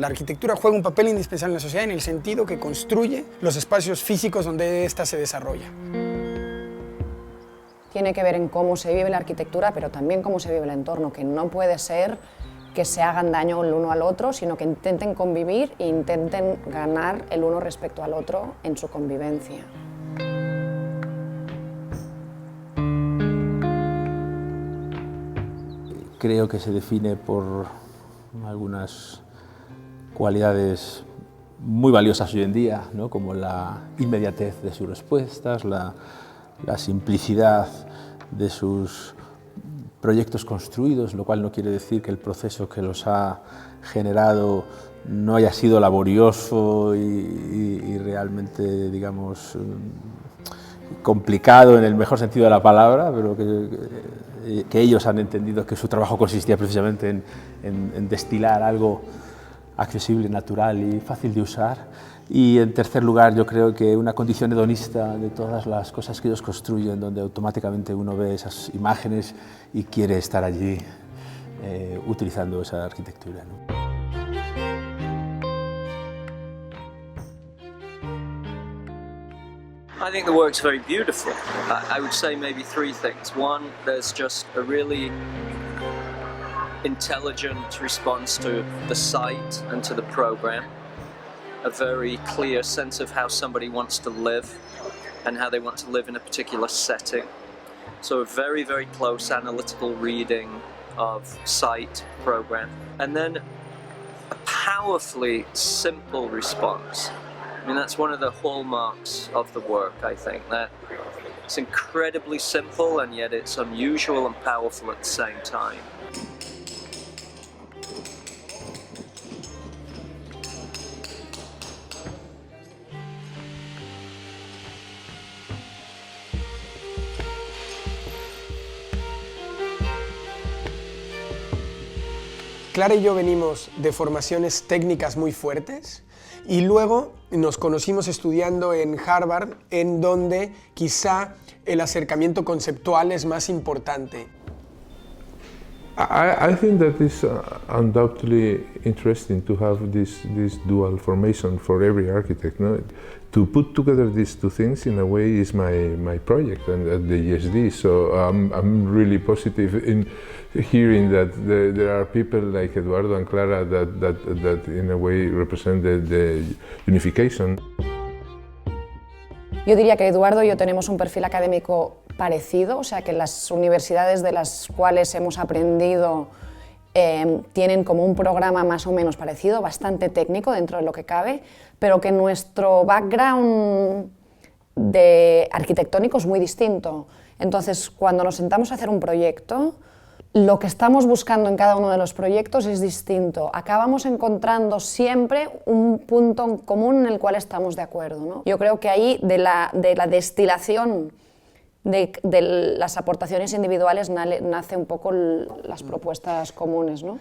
La arquitectura juega un papel indispensable en la sociedad en el sentido que construye los espacios físicos donde ésta se desarrolla. Tiene que ver en cómo se vive la arquitectura, pero también cómo se vive el entorno, que no puede ser que se hagan daño el uno al otro, sino que intenten convivir e intenten ganar el uno respecto al otro en su convivencia. Creo que se define por algunas cualidades muy valiosas hoy en día, ¿no? Como la inmediatez de sus respuestas, la simplicidad de sus proyectos construidos, lo cual no quiere decir que el proceso que los ha generado no haya sido laborioso y realmente, digamos, complicado en el mejor sentido de la palabra, pero que ellos han entendido que su trabajo consistía precisamente en destilar algo accesible, natural y fácil de usar. Y en tercer lugar, yo creo que una condición hedonista de todas las cosas que ellos construyen, donde automáticamente uno ve esas imágenes y quiere estar allí utilizando esa arquitectura, ¿no? I think the work's very beautiful. I would say maybe three things. One, there's just a really intelligent response to the site and to the program. A very clear sense of how somebody wants to live and how they want to live in a particular setting. So a very, very close analytical reading of site, program. And then a powerfully simple response. I mean, that's one of the hallmarks of the work, I think, that it's incredibly simple and yet it's unusual and powerful at the same time. Clara y yo venimos de formaciones técnicas muy fuertes y luego nos conocimos estudiando en Harvard, en donde quizá el acercamiento conceptual es más importante. I think that it's undoubtedly interesting to have this dual formation for every architect. No? To put together these two things in a way is my project and at the ESD. So I'm really positive in hearing that there are people like Eduardo and Clara that in a way represent the unification. Yo diría que Eduardo y yo tenemos un perfil académico parecido, o sea que las universidades de las cuales hemos aprendido tienen como un programa más o menos parecido, bastante técnico dentro de lo que cabe, pero que nuestro background arquitectónico es muy distinto. Entonces, cuando nos sentamos a hacer un proyecto, lo que estamos buscando en cada uno de los proyectos es distinto. Acabamos encontrando siempre un punto en común en el cual estamos de acuerdo, ¿no? Yo creo que ahí de la destilación de las aportaciones individuales nace un poco las propuestas comunes, ¿no?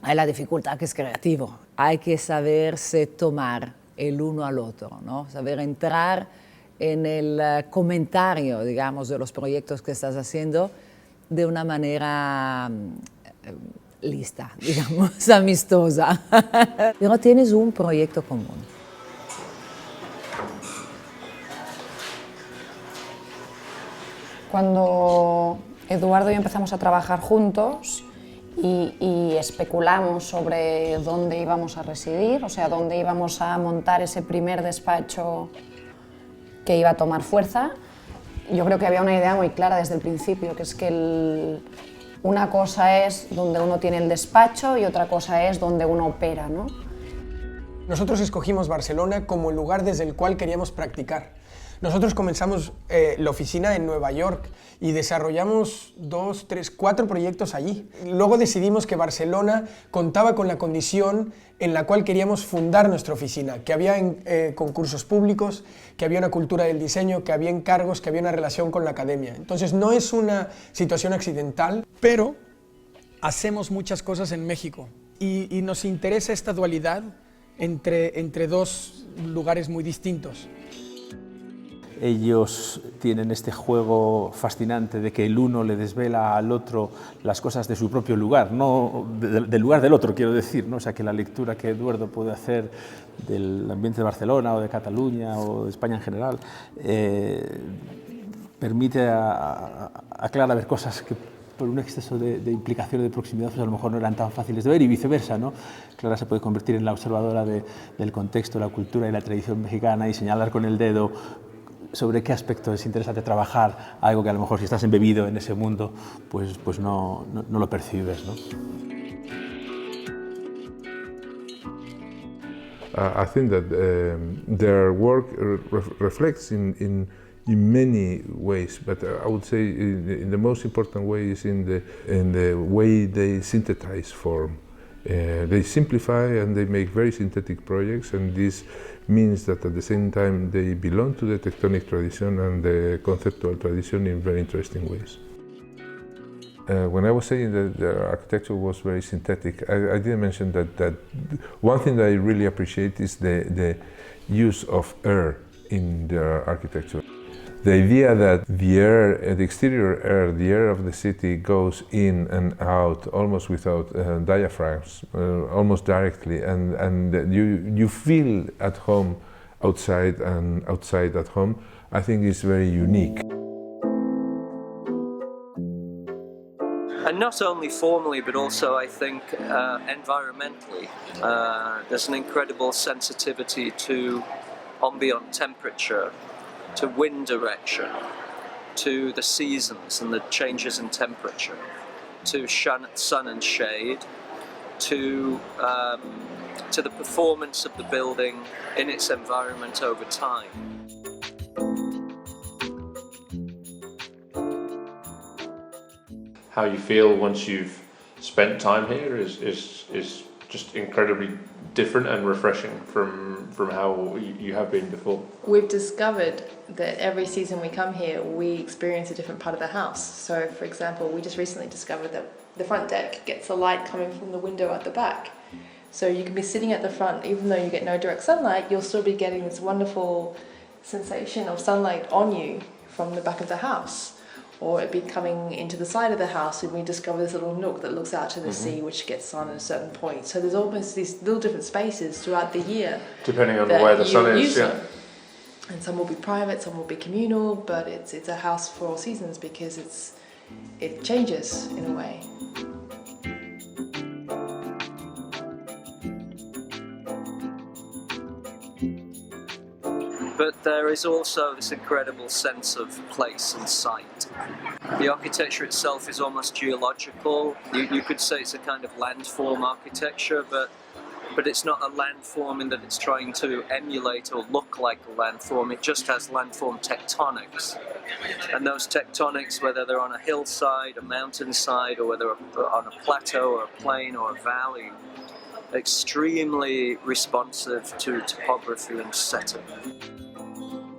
Hay la dificultad que es creativo. Hay que saberse tomar el uno al otro, ¿no? Saber entrar en el comentario, digamos, de los proyectos que estás haciendo de una manera lista, digamos, amistosa. Pero tienes un proyecto común. Cuando Eduardo y yo empezamos a trabajar juntos y especulamos sobre dónde íbamos a residir, o sea, dónde íbamos a montar ese primer despacho que iba a tomar fuerza, yo creo que había una idea muy clara desde el principio, que es que una cosa es donde uno tiene el despacho y otra cosa es donde uno opera, ¿no? Nosotros escogimos Barcelona como el lugar desde el cual queríamos practicar. Nosotros comenzamos la oficina en Nueva York y desarrollamos 2, 3, 4 proyectos allí. Luego decidimos que Barcelona contaba con la condición en la cual queríamos fundar nuestra oficina, que había concursos públicos, que había una cultura del diseño, que había encargos, que había una relación con la academia. Entonces no es una situación accidental, pero hacemos muchas cosas en México y nos interesa esta dualidad entre dos lugares muy distintos. ellos tienen este juego fascinante de que el uno le desvela al otro las cosas de su propio lugar, no del lugar del otro, quiero decir, ¿no? O sea, que la lectura que Eduardo puede hacer del ambiente de Barcelona o de Cataluña o de España en general permite a Clara ver cosas que por un exceso de implicación y de proximidad pues a lo mejor no eran tan fáciles de ver, y viceversa, ¿no? Clara se puede convertir en la observadora del contexto, la cultura y la tradición mexicana y señalar con el dedo sobre qué aspecto es interesante trabajar, algo que a lo mejor si estás embebido en ese mundo pues no lo percibes, ¿no? I think that their work reflects in many ways, but I would say in the most important way is in the way they synthesize form. They simplify and they make very synthetic projects, and this means that at the same time they belong to the tectonic tradition and the conceptual tradition in very interesting ways. When I was saying that the architecture was very synthetic, I didn't mention that one thing that I really appreciate is the use of air in the architecture. The idea that the air, the exterior air, the air of the city goes in and out almost without diaphragms, almost directly, and you feel at home outside and outside at home, I think is very unique. And not only formally, but also I think environmentally. There's an incredible sensitivity to ambient temperature, to wind direction, to the seasons and the changes in temperature, to sun and shade, to the performance of the building in its environment over time. How you feel once you've spent time here is just incredibly different and refreshing from how you have been before. We've discovered that every season we come here, we experience a different part of the house. So, for example, we just recently discovered that the front deck gets the light coming from the window at the back. So you can be sitting at the front, even though you get no direct sunlight, you'll still be getting this wonderful sensation of sunlight on you from the back of the house. Or it'd be coming into the side of the house, and we discover this little nook that looks out to the sea, which gets sun at a certain point. So there's almost these little different spaces throughout the year. Depending on where the sun is, yeah. And some will be private, some will be communal, but it's a house for all seasons because it changes in a way. But there is also this incredible sense of place and site. The architecture itself is almost geological. You could say it's a kind of landform architecture, but it's not a landform in that it's trying to emulate or look like a landform. It just has landform tectonics. And those tectonics, whether they're on a hillside, a mountainside, or whether on a plateau or a plain or a valley, extremely responsive to topography and setting.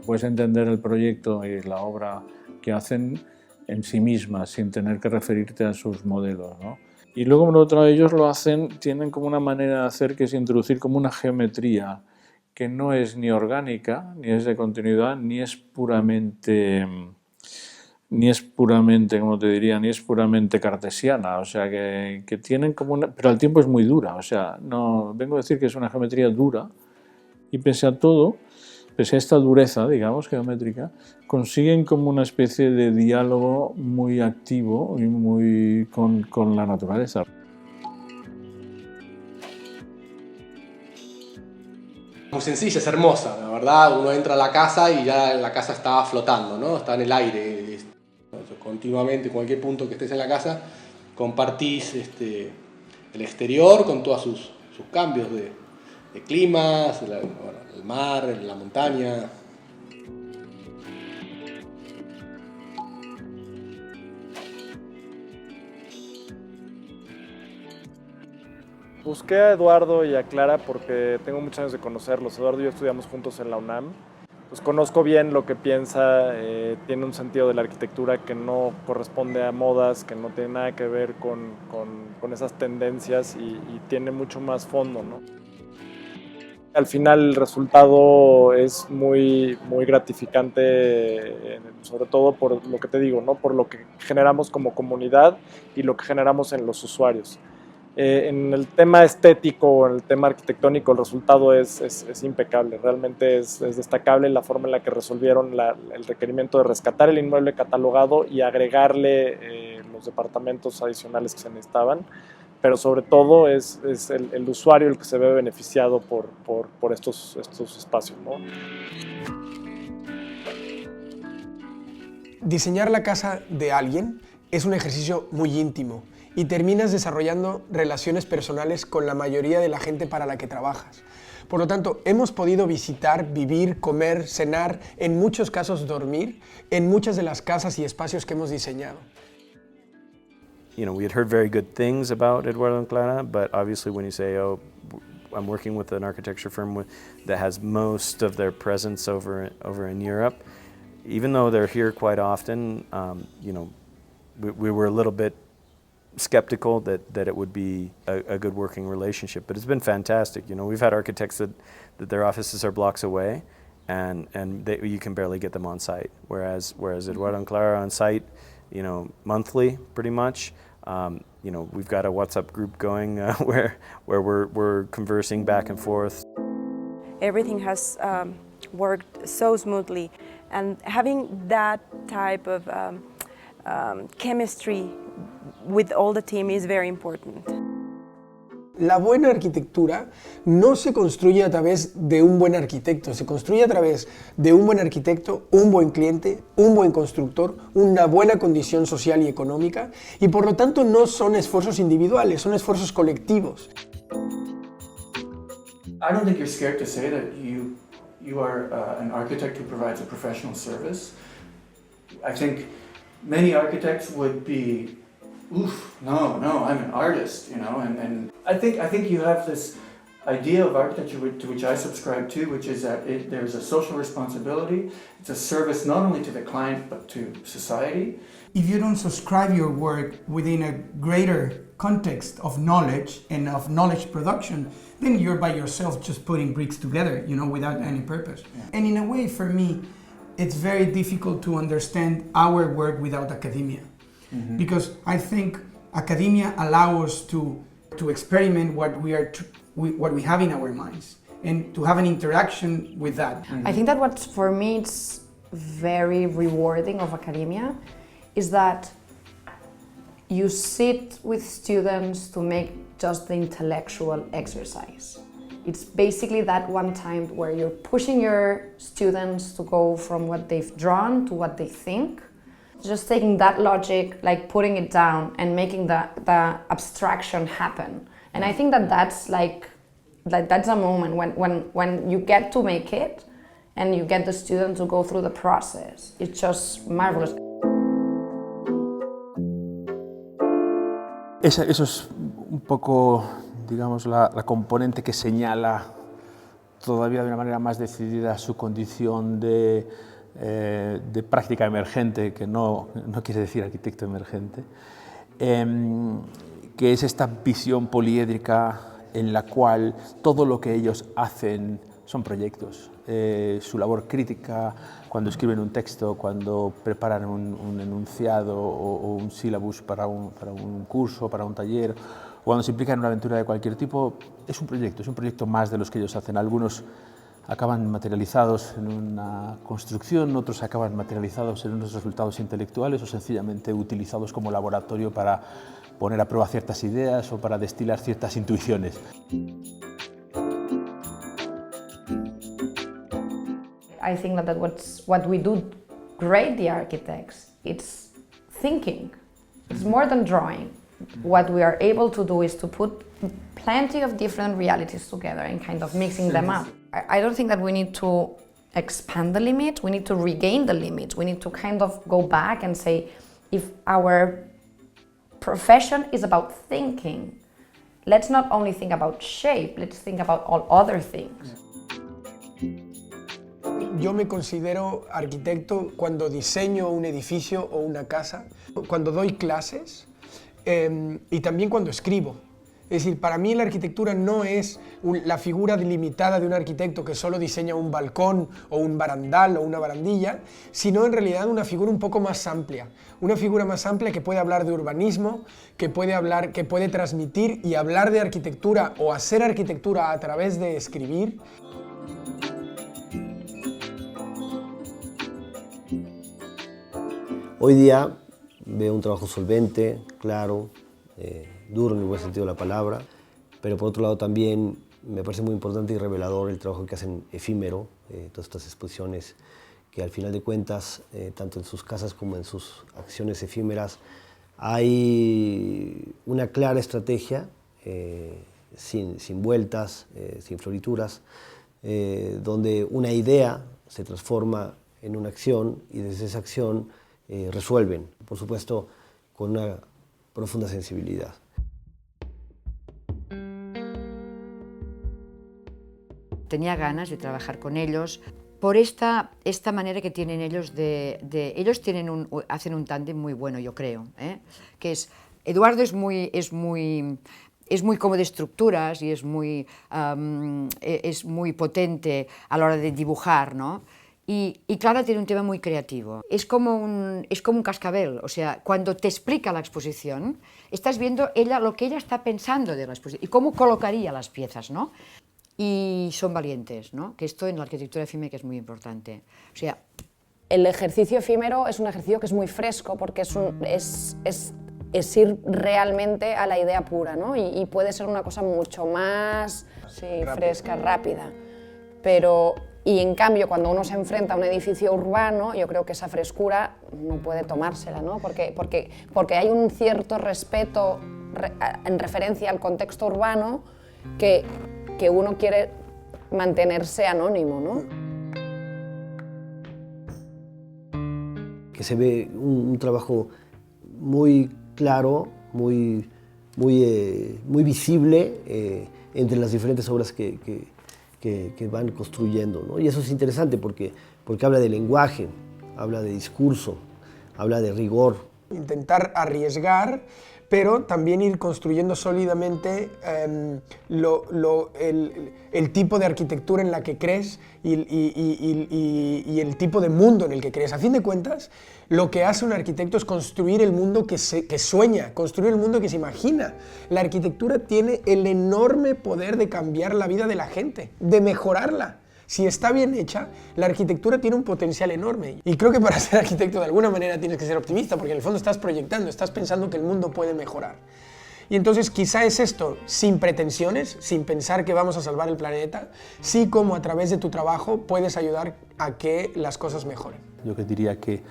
Puedes entender el proyecto y la obra que hacen en sí misma, sin tener que referirte a sus modelos, ¿no? Y luego, por otro lado, ellos lo hacen, tienen como una manera de hacer que es introducir como una geometría que no es ni orgánica, ni es de continuidad, ni es puramente, como te diría, ni es puramente cartesiana, o sea, que tienen como una... Pero al tiempo es muy dura, o sea, no vengo a decir que es una geometría dura, y pese a todo, pese a esta dureza, digamos, geométrica, consiguen como una especie de diálogo muy activo y muy con la naturaleza. Muy sencilla, es hermosa, la verdad. Uno entra a la casa y ya la casa está flotando, ¿no? Está en el aire. Continuamente, en cualquier punto que estés en la casa, compartís el exterior con todos sus cambios de climas, el mar, la montaña. Busqué a Eduardo y a Clara porque tengo muchos años de conocerlos. Eduardo y yo estudiamos juntos en la UNAM. Pues conozco bien lo que piensa, tiene un sentido de la arquitectura que no corresponde a modas, que no tiene nada que ver con esas tendencias y tiene mucho más fondo, ¿no? Al final el resultado es muy gratificante, sobre todo por lo que te digo, ¿no? Por lo que generamos como comunidad y lo que generamos en los usuarios. En el tema estético, en el tema arquitectónico, el resultado es impecable, realmente es destacable la forma en la que resolvieron el requerimiento de rescatar el inmueble catalogado y agregarle los departamentos adicionales que se necesitaban, pero sobre todo es el usuario el que se ve beneficiado por estos espacios, ¿no? Diseñar la casa de alguien es un ejercicio muy íntimo y terminas desarrollando relaciones personales con la mayoría de la gente para la que trabajas. Por lo tanto, hemos podido visitar, vivir, comer, cenar, en muchos casos dormir, en muchas de las casas y espacios que hemos diseñado. You know, we had heard very good things about Eduardo and Clara, but obviously when you say, oh, I'm working with an architecture firm that has most of their presence over in Europe, even though they're here quite often, you know, we were a little bit skeptical that it would be a good working relationship, but it's been fantastic. You know, we've had architects that their offices are blocks away, and you can barely get them on site. Whereas Eduardo and Clara are on site, you know, monthly, pretty much. You know, we've got a WhatsApp group going where we're conversing back and forth. Everything has worked so smoothly, and having that type of chemistry with all the team is very important. La buena arquitectura no se construye a través de un buen arquitecto, se construye a través de un buen arquitecto, un buen cliente, un buen constructor, una buena condición social y económica, y por lo tanto no son esfuerzos individuales, son esfuerzos colectivos. I don't think you're scared to say that you are an architect who provides a professional service. I think many architects would be, oof, no, I'm an artist, you know, and I think you have this idea of architecture to which I subscribe to, which is that there's a social responsibility. It's a service not only to the client but to society. If you don't subscribe your work within a greater context of knowledge and of knowledge production, then you're by yourself just putting bricks together, you know, without any purpose. Yeah. And in a way, for me, it's very difficult to understand our work without academia. Mm-hmm. Because I think academia allows us to experiment what we have in our minds and to have an interaction with that. I think that what for me it's very rewarding of academia is that you sit with students to make just the intellectual exercise. It's basically that one time where you're pushing your students to go from what they've drawn to what they think. Just taking that logic, like putting it down and making the abstraction happen. And I think that's that's a moment when you get to make it and you get the student to go through the process. It's just marvelous. Eso es un poco, digamos, la componente que señala todavía de una manera más decidida su condición de práctica emergente, que no quiere decir arquitecto emergente, que es esta visión poliédrica en la cual todo lo que ellos hacen son proyectos. Su labor crítica, cuando escriben un texto, cuando preparan un enunciado o un sílabus para un curso, para un taller, o cuando se implican en una aventura de cualquier tipo, es un proyecto más de los que ellos hacen. Algunos acaban materializados en una construcción, otros acaban materializados en unos resultados intelectuales o sencillamente utilizados como laboratorio para poner a prueba ciertas ideas o para destilar ciertas intuiciones. I think that what we do great, the architects, it's thinking. It's more than drawing. What we are able to do is to put plenty of different realities together and kind of mixing them up. I don't think that we need to expand the limit, we need to regain the limit. We need to kind of go back and say, if our profession is about thinking, let's not only think about shape, let's think about all other things. Yo me considero arquitecto cuando diseño un edificio o una casa, cuando doy clases y también cuando escribo. Es decir, para mí la arquitectura no es la figura delimitada de un arquitecto que solo diseña un balcón o un barandal o una barandilla, sino en realidad una figura un poco más amplia. Una figura más amplia que puede hablar de urbanismo, que puede transmitir y hablar de arquitectura o hacer arquitectura a través de escribir. Hoy día veo un trabajo solvente, claro, duro en el buen sentido de la palabra, pero por otro lado también me parece muy importante y revelador el trabajo que hacen efímero, todas estas exposiciones que al final de cuentas, tanto en sus casas como en sus acciones efímeras, hay una clara estrategia, sin vueltas, sin florituras, donde una idea se transforma en una acción y desde esa acción resuelven, por supuesto, con una profunda sensibilidad. Tenía ganas de trabajar con ellos por esta manera que tienen ellos ellos hacen un tándem muy bueno, yo creo, que es, Eduardo es muy como de estructuras y es muy potente a la hora de dibujar, ¿no? Y Clara tiene un tema muy creativo. Es como un cascabel, o sea, cuando te explica la exposición, estás viendo lo que ella está pensando de la exposición y cómo colocaría las piezas, ¿no? Y son valientes, ¿no? Que esto en la arquitectura efímera es muy importante. O sea, el ejercicio efímero es un ejercicio que es muy fresco porque es ir realmente a la idea pura, ¿no? Y puede ser una cosa mucho más fresca, rápida. Y en cambio, cuando uno se enfrenta a un edificio urbano, yo creo que esa frescura no puede tomársela, ¿no? Porque hay un cierto respeto en referencia al contexto urbano que uno quiere mantenerse anónimo, ¿no? Que se ve un trabajo muy claro, muy visible entre las diferentes obras que van construyendo, ¿no? Y eso es interesante porque habla de lenguaje, habla de discurso, habla de rigor. Intentar arriesgar, pero también ir construyendo sólidamente el tipo de arquitectura en la que crees y el tipo de mundo en el que crees. A fin de cuentas, lo que hace un arquitecto es construir el mundo que sueña, construir el mundo que se imagina. La arquitectura tiene el enorme poder de cambiar la vida de la gente, de mejorarla. Si está bien hecha, la arquitectura tiene un potencial enorme. Y creo que para ser arquitecto de alguna manera tienes que ser optimista, porque en el fondo estás proyectando, estás pensando que el mundo puede mejorar. Y entonces quizá es esto, sin pretensiones, sin pensar que vamos a salvar el planeta, sí como a través de tu trabajo puedes ayudar a que las cosas mejoren. Yo que diría que,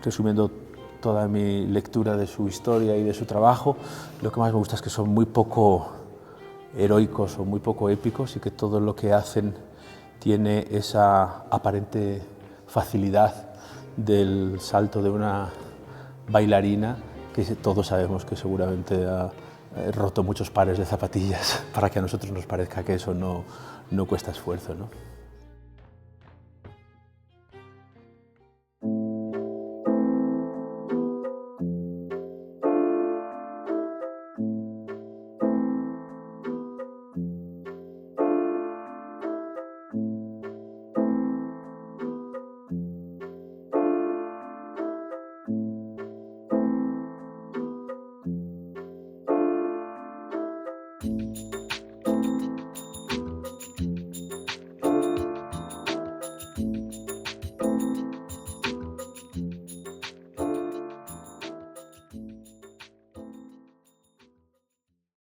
resumiendo toda mi lectura de su historia y de su trabajo, lo que más me gusta es que son muy poco heroicos o muy poco épicos y que todo lo que hacen tiene esa aparente facilidad del salto de una bailarina que todos sabemos que seguramente ha roto muchos pares de zapatillas para que a nosotros nos parezca que eso no cuesta esfuerzo, ¿no?